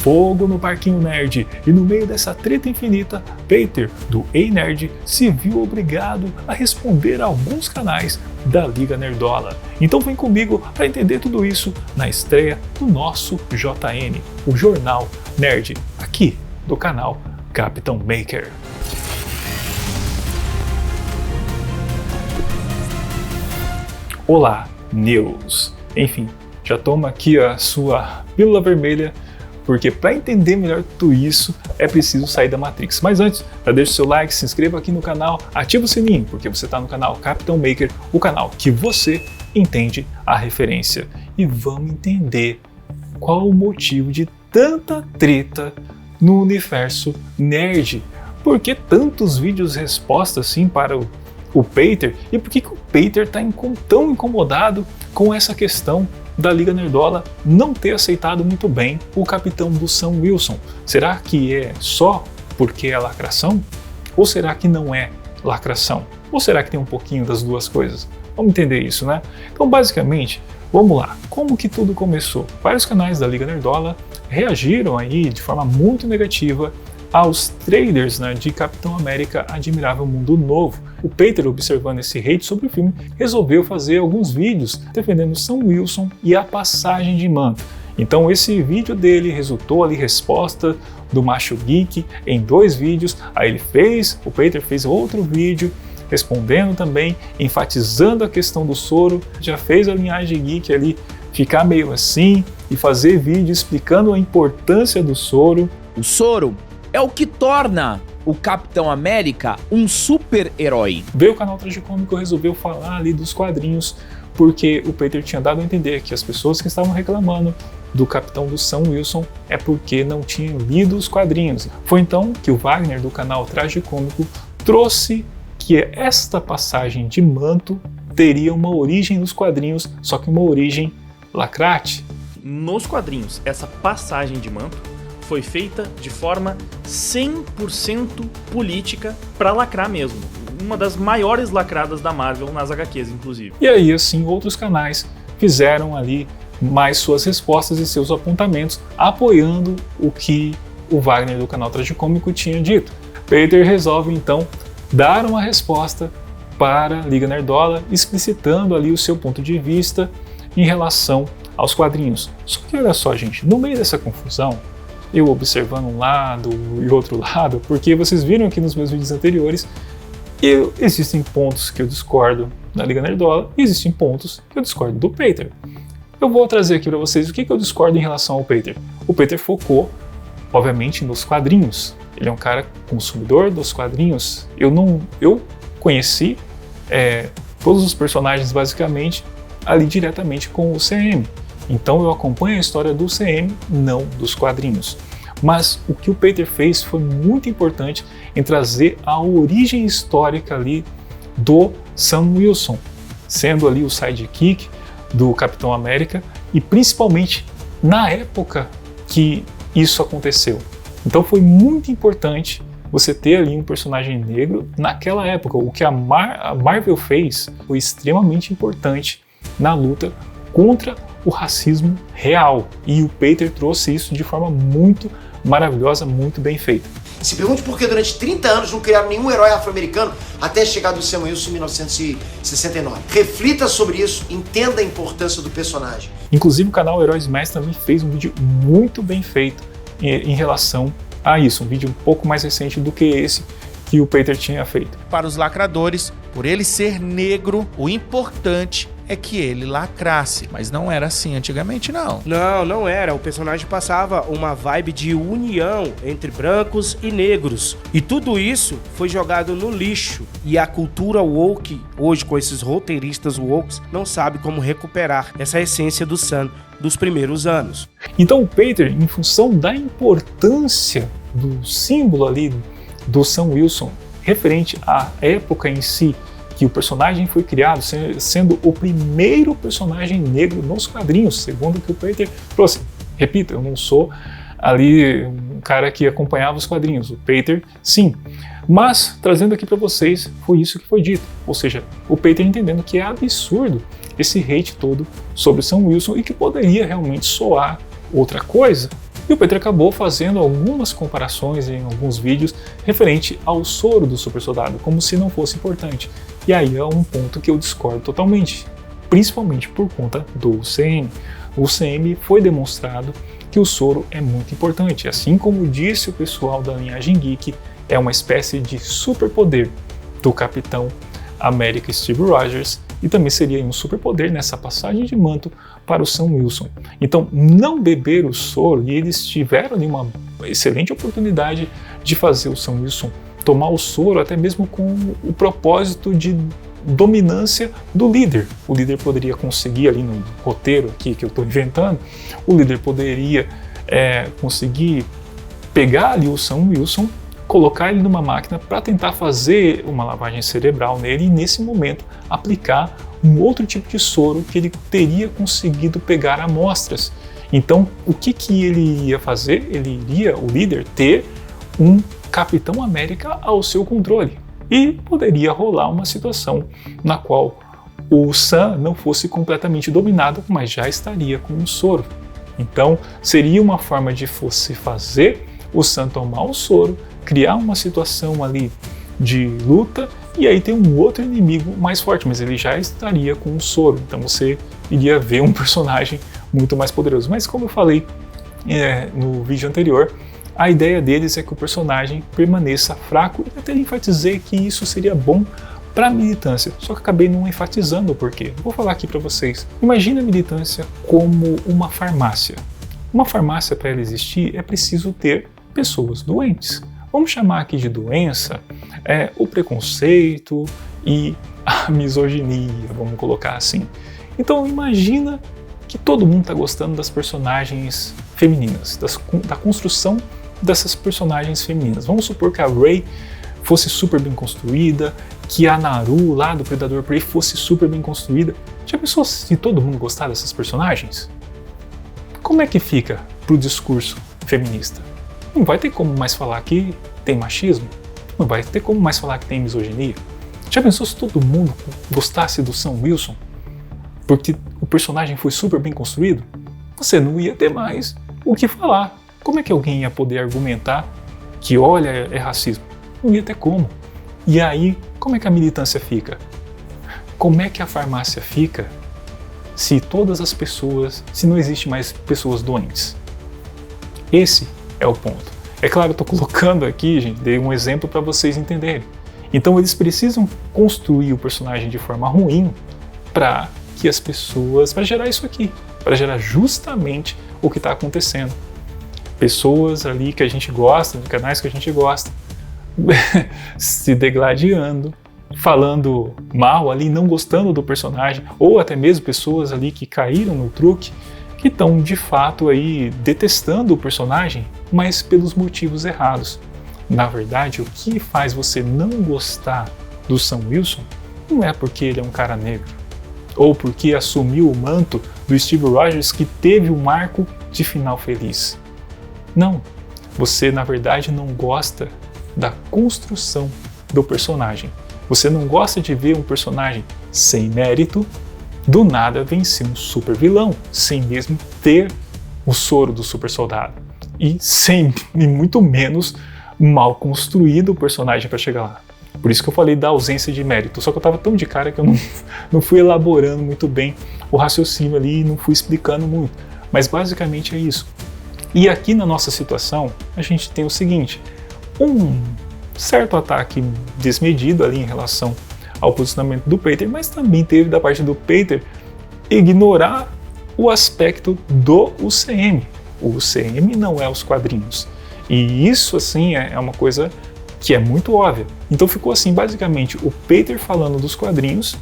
fogo no Parquinho Nerd, e no meio dessa treta infinita, Peter, do Ei Nerd, se viu obrigado a responder a alguns canais da Liga Nerdola. Então vem comigo para entender tudo isso na estreia do nosso JN, o Jornal Nerd, aqui do canal Capitão Maker. Olá, News! Enfim, já toma aqui a sua pílula vermelha, porque para entender melhor tudo isso é preciso sair da Matrix. Mas antes, já deixa o seu like, se inscreva aqui no canal, ativa o sininho, porque você está no canal Capitão Maker, o canal que você entende a referência. E vamos entender qual o motivo de tanta treta no universo nerd. Por que tantos vídeos resposta assim para o Peter? E por que o Peter está tão incomodado com essa questão da Liga Nerdola não ter aceitado muito bem o capitão do Sam Wilson? Será que é só porque é lacração? Ou será que não é lacração? Ou será que tem um pouquinho das duas coisas? Vamos entender isso, né? Então, basicamente, vamos lá. Como que tudo começou? Vários canais da Liga Nerdola reagiram aí de forma muito negativa aos trailers, né, de Capitão América Admirável Mundo Novo. O Peter, observando esse hate sobre o filme, resolveu fazer alguns vídeos defendendo Sam Wilson e a passagem de manto. Então esse vídeo dele resultou ali resposta do Macho Geek em 2 vídeos. Aí o Peter fez outro vídeo respondendo também, enfatizando a questão do soro. Já fez a linhagem geek ali ficar meio assim e fazer vídeo explicando a importância do soro. O soro é o que torna o Capitão América um super-herói. Veio o canal Tragicômico, resolveu falar ali dos quadrinhos, porque o Peter tinha dado a entender que as pessoas que estavam reclamando do capitão do Sam Wilson é porque não tinham lido os quadrinhos. Foi então que o Wagner, do canal Tragicômico, trouxe que esta passagem de manto teria uma origem nos quadrinhos, só que uma origem lacrate. Nos quadrinhos, essa passagem de manto foi feita de forma 100% política para lacrar mesmo. Uma das maiores lacradas da Marvel nas HQs, inclusive. E aí, assim, outros canais fizeram ali mais suas respostas e seus apontamentos, apoiando o que o Wagner do canal Tragicômico tinha dito. Peter resolve, então, dar uma resposta para a Liga Nerdola, explicitando ali o seu ponto de vista em relação aos quadrinhos. Só que olha só, gente, no meio dessa confusão, eu observando um lado e outro lado, porque vocês viram aqui nos meus vídeos anteriores, existem pontos que eu discordo da Liga Nerdola e existem pontos que eu discordo do Peter. Eu vou trazer aqui para vocês o que eu discordo em relação ao Peter. O Peter focou, obviamente, nos quadrinhos. Ele é um cara consumidor dos quadrinhos. Eu conheci todos os personagens, basicamente, ali diretamente com o CM. Então eu acompanho a história do CM, não dos quadrinhos. Mas o que o Peter fez foi muito importante em trazer a origem histórica ali do Sam Wilson, sendo ali o sidekick do Capitão América e principalmente na época que isso aconteceu. Então foi muito importante você ter ali um personagem negro naquela época. O que a Marvel fez foi extremamente importante na luta contra o racismo real, e o Peter trouxe isso de forma muito maravilhosa, muito bem feita. Se pergunte por que durante 30 anos não criaram nenhum herói afro-americano até a chegada do Sam Wilson em 1969. Reflita sobre isso, entenda a importância do personagem. Inclusive o canal Heróis Mais também fez um vídeo muito bem feito em relação a isso, um vídeo um pouco mais recente do que esse que o Peter tinha feito. Para os lacradores, por ele ser negro, o importante é que ele lacrasse, mas não era assim antigamente, não. Não era. O personagem passava uma vibe de união entre brancos e negros. E tudo isso foi jogado no lixo. E a cultura woke, hoje com esses roteiristas woke, não sabe como recuperar essa essência do Sam dos primeiros anos. Então o Peter, em função da importância do símbolo ali do Sam Wilson, referente à época em si, que o personagem foi criado, sendo o primeiro personagem negro nos quadrinhos, segundo o que o Peter trouxe. Repito, eu não sou ali um cara que acompanhava os quadrinhos, o Peter sim. Mas, trazendo aqui para vocês, foi isso que foi dito. Ou seja, o Peter entendendo que é absurdo esse hate todo sobre o Sam Wilson e que poderia realmente soar outra coisa E o Peter acabou fazendo algumas comparações em alguns vídeos referente ao soro do super soldado, como se não fosse importante. E aí é um ponto que eu discordo totalmente, principalmente por conta do UCM. O UCM foi demonstrado que o soro é muito importante, assim como disse o pessoal da linhagem Geek, é uma espécie de superpoder do Capitão América Steve Rogers e também seria um superpoder nessa passagem de manto para o Sam Wilson. Então, não beber o soro, e eles tiveram ali uma excelente oportunidade de fazer o Sam Wilson tomar o soro, até mesmo com o propósito de dominância do líder. O líder poderia conseguir ali no roteiro aqui que eu estou inventando, o líder poderia conseguir pegar ali o Sam Wilson, colocar ele numa máquina para tentar fazer uma lavagem cerebral nele e nesse momento aplicar um outro tipo de soro que ele teria conseguido pegar amostras. Então, o que ele ia fazer? Ele iria, o líder, ter um Capitão América ao seu controle. E poderia rolar uma situação na qual o Sam não fosse completamente dominado, mas já estaria com um soro. Então, seria uma forma de você fazer o Sam tomar o soro, criar uma situação ali de luta, e aí tem um outro inimigo mais forte, mas ele já estaria com um soro. Então você iria ver um personagem muito mais poderoso. Mas como eu falei no vídeo anterior, a ideia deles é que o personagem permaneça fraco, e até enfatizei que isso seria bom para a militância, só que acabei não enfatizando o porquê. Vou falar aqui para vocês. Imagina a militância como uma farmácia. Uma farmácia, para ela existir, é preciso ter pessoas doentes. Vamos chamar aqui de doença o preconceito e a misoginia, vamos colocar assim. Então imagina que todo mundo está gostando das personagens femininas, da construção dessas personagens femininas. Vamos supor que a Rey fosse super bem construída, que a Naru lá do Predador Prey fosse super bem construída. Já pensou se todo mundo gostar dessas personagens? Como é que fica pro discurso feminista? Não vai ter como mais falar que tem machismo, não vai ter como mais falar que tem misoginia. Já pensou se todo mundo gostasse do Sam Wilson? Porque o personagem foi super bem construído? Você não ia ter mais o que falar. Como é que alguém ia poder argumentar que, olha, é racismo? Não ia ter como. E aí, como é que a militância fica? Como é que a farmácia fica se todas as pessoas, se não existe mais pessoas doentes? Esse é o ponto. É claro, eu estou colocando aqui, gente, dei um exemplo para vocês entenderem. Então eles precisam construir o personagem de forma ruim para que as pessoas, para gerar isso aqui, para gerar justamente o que está acontecendo. Pessoas ali que a gente gosta, de canais que a gente gosta, se degladiando, falando mal ali, não gostando do personagem, ou até mesmo pessoas ali que caíram no truque, que estão de fato aí detestando o personagem, mas pelos motivos errados. Na verdade, o que faz você não gostar do Sam Wilson não é porque ele é um cara negro, ou porque assumiu o manto do Steve Rogers que teve um arco de final feliz. Não, você na verdade não gosta da construção do personagem. Você não gosta de ver um personagem sem mérito do nada vencer um super vilão, sem mesmo ter o soro do super soldado. E muito menos mal construído o personagem para chegar lá. Por isso que eu falei da ausência de mérito. Só que eu estava tão de cara que eu não fui elaborando muito bem o raciocínio ali e não fui explicando muito. Mas basicamente é isso. E aqui na nossa situação, a gente tem o seguinte: um certo ataque desmedido ali em relação ao posicionamento do Peter, mas também teve da parte do Peter ignorar o aspecto do UCM. O UCM não é os quadrinhos. E isso, assim, é uma coisa que é muito óbvia. Então ficou assim, basicamente, o Peter falando dos quadrinhos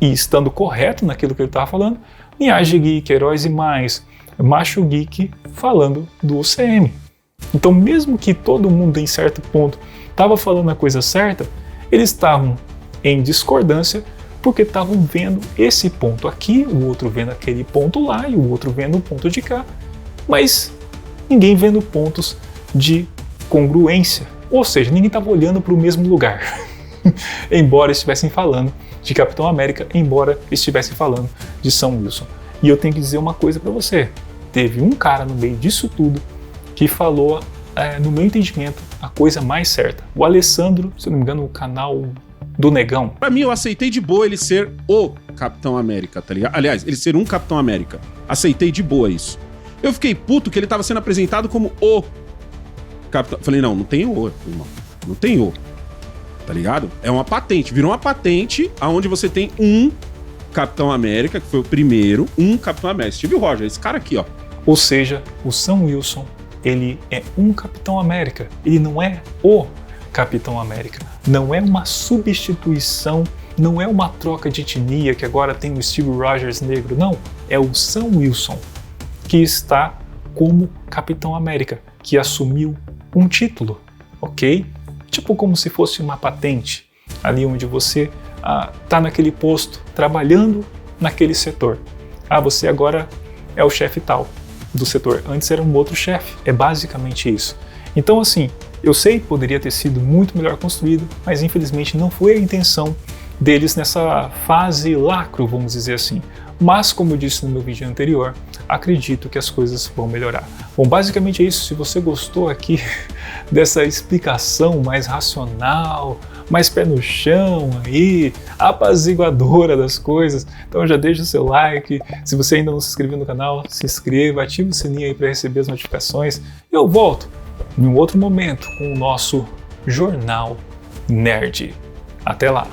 e estando correto naquilo que ele estava falando, Linhagem Geek, Heróis e Mais, Macho Geek falando do UCM. Então, mesmo que todo mundo em certo ponto estava falando a coisa certa, eles estavam em discordância porque estavam vendo esse ponto aqui, o outro vendo aquele ponto lá e o outro vendo o ponto de cá, mas ninguém vendo pontos de congruência, ou seja, ninguém estava olhando para o mesmo lugar, embora estivessem falando de Capitão América, embora estivessem falando de Sam Wilson. E eu tenho que dizer uma coisa para você, teve um cara no meio disso tudo que falou, no meu entendimento, a coisa mais certa. O Alessandro, se eu não me engano, o canal do Negão. Pra mim, eu aceitei de boa ele ser o Capitão América, tá ligado? Aliás, ele ser um Capitão América. Aceitei de boa isso. Eu fiquei puto que ele tava sendo apresentado como o Capitão. Falei, não tem o, irmão. Não tem o. Tá ligado? É uma patente. Virou uma patente onde você tem um Capitão América, que foi o primeiro, um Capitão América. Steve Rogers, esse cara aqui, ó. Ou seja, o Sam Wilson, ele é um Capitão América. Ele não é o Capitão América. Não é uma substituição, não é uma troca de etnia que agora tem o Steve Rogers negro. Não, é o Sam Wilson que está como Capitão América, que assumiu um título, ok? Tipo como se fosse uma patente, ali onde você está naquele posto, trabalhando naquele setor. Você agora é o chefe tal do setor, antes era um outro chefe, é basicamente isso. Então assim, eu sei que poderia ter sido muito melhor construído, mas infelizmente não foi a intenção deles nessa fase lacro, vamos dizer assim. Mas, como eu disse no meu vídeo anterior, acredito que as coisas vão melhorar. Bom, basicamente é isso. Se você gostou aqui dessa explicação mais racional, mais pé no chão aí, apaziguadora das coisas, então já deixa o seu like. Se você ainda não se inscreveu no canal, se inscreva, ative o sininho aí para receber as notificações. E eu volto em um outro momento com o nosso Jornal Nerd. Até lá!